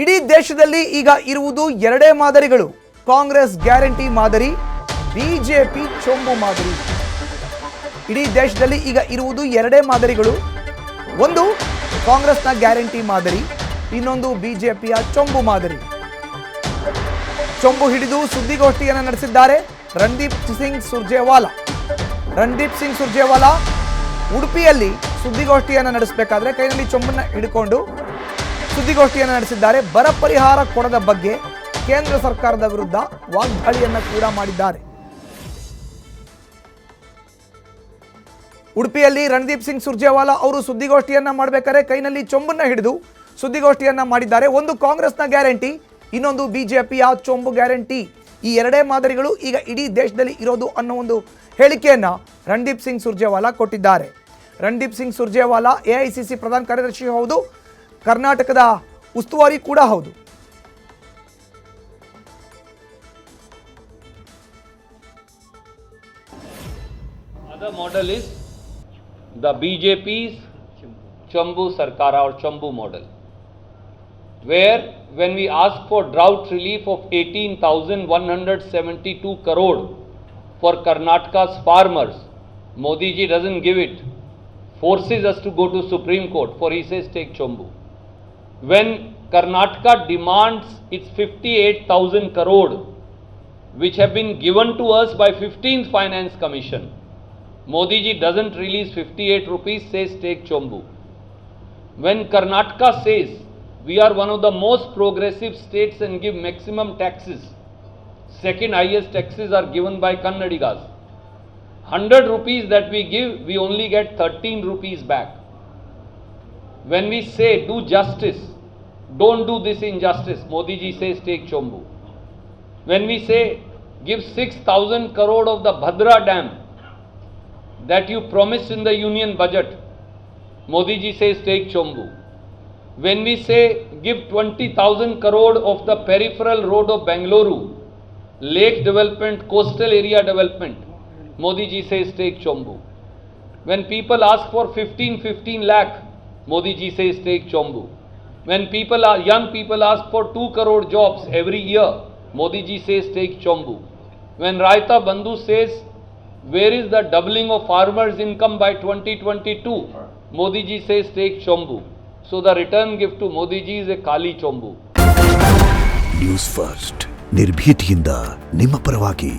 ಇಡೀ ದೇಶದಲ್ಲಿ ಈಗ ಇರುವುದು ಎರಡೇ ಮಾದರಿಗಳು. ಕಾಂಗ್ರೆಸ್ ಗ್ಯಾರಂಟಿ ಮಾದರಿ, ಬಿಜೆಪಿ ಚೊಂಬು ಮಾದರಿ. ಇಡೀ ದೇಶದಲ್ಲಿ ಈಗ ಇರುವುದು ಎರಡೇ ಮಾದರಿಗಳು. ಒಂದು ಕಾಂಗ್ರೆಸ್ನ ಗ್ಯಾರಂಟಿ ಮಾದರಿ, ಇನ್ನೊಂದು ಬಿಜೆಪಿಯ ಚೊಂಬು ಮಾದರಿ. ಚೊಂಬು ಹಿಡಿದು ಸುದ್ದಿಗೋಷ್ಠಿಯನ್ನು ನಡೆಸಿದ್ದಾರೆ ರಣದೀಪ್ ಸಿಂಗ್ ಸುರ್ಜೇವಾಲಾ ಉಡುಪಿಯಲ್ಲಿ ಸುದ್ದಿಗೋಷ್ಠಿಯನ್ನು ನಡೆಸಬೇಕಾದ್ರೆ ಕೈನಲ್ಲಿ ಚೊಂಬನ್ನು ಹಿಡಿಕೊಂಡು ಸುದ್ದಿಗೋಷ್ಠಿಯನ್ನು ನಡೆಸಿದ್ದಾರೆ. ಬರ ಪರಿಹಾರ ಕೊಡದ ಬಗ್ಗೆ ಕೇಂದ್ರ ಸರ್ಕಾರದ ವಿರುದ್ಧ ವಾಗ್ದಾಳಿಯನ್ನು ಕೂಡ ಮಾಡಿದ್ದಾರೆ. ಉಡುಪಿಯಲ್ಲಿ ರಣದೀಪ್ ಸಿಂಗ್ ಸುರ್ಜೇವಾಲಾ ಅವರು ಸುದ್ದಿಗೋಷ್ಠಿಯನ್ನು ಮಾಡಬೇಕಾದ್ರೆ ಕೈನಲ್ಲಿ ಚೊಂಬನ್ನು ಹಿಡಿದು ಸುದ್ದಿಗೋಷ್ಠಿಯನ್ನು ಮಾಡಿದ್ದಾರೆ. ಒಂದು ಕಾಂಗ್ರೆಸ್ನ ಗ್ಯಾರಂಟಿ, ಇನ್ನೊಂದು ಬಿಜೆಪಿಯ ಚೊಂಬು ಗ್ಯಾರಂಟಿ. ಈ ಎರಡೇ ಮಾದರಿಗಳು ಈಗ ಇಡೀ ದೇಶದಲ್ಲಿ ಇರೋದು ಅನ್ನೋ ಒಂದು ಹೇಳಿಕೆಯನ್ನು ರಣದೀಪ್ ಸಿಂಗ್ ಸುರ್ಜೇವಾಲಾ ಕೊಟ್ಟಿದ್ದಾರೆ. ರಣದೀಪ್ ಸಿಂಗ್ ಸುರ್ಜೇವಾಲಾ ಎಐಸಿಸಿ ಪ್ರಧಾನ ಕಾರ್ಯದರ್ಶಿ ಹೌದು, ಕರ್ನಾಟಕದ ಉಸ್ತುವಾರಿ ಕೂಡ ಹೌದು. Other model is the BJP's Chambu Sarkara or Chambu model, where when we ask for drought relief of 18,172 crore for Karnataka's farmers, Modi ji doesn't give it, forces us to go to Supreme Court, for he says take Chambu. When Karnataka demands its 58,000 crore which have been given to us by 15th Finance Commission, Modi ji doesn't release 58 rupees, says take Chambu. When Karnataka says we are one of the most progressive states and give maximum taxes, second highest taxes are given by Kannadigas. 100 rupees that we give, we only get 13 rupees back. When we say do justice, don't do this injustice, Modi ji says take Chambu. When we say give 6,000 crore of the Bhadra dam that you promised in the union budget, Modi ji says take Chambu. When we say give 20,000 crore of the peripheral road of Bengaluru, lake development, coastal area development, Modi ji says take Chambu. When people ask for 15 lakh, Modi ji says take Chambu. When young people ask for 2 crore jobs every year, Modi ji says take Chambu. When Raita Bandhu says where is the doubling of farmers' income by 2022, Modi ji says take Chambu. So the return gift to Modi ji is a Kali Chambu. News first ನಿರ್ಭೀತಿಯಿಂದ ನಿಮ್ಮ ಪರವಾಗಿ.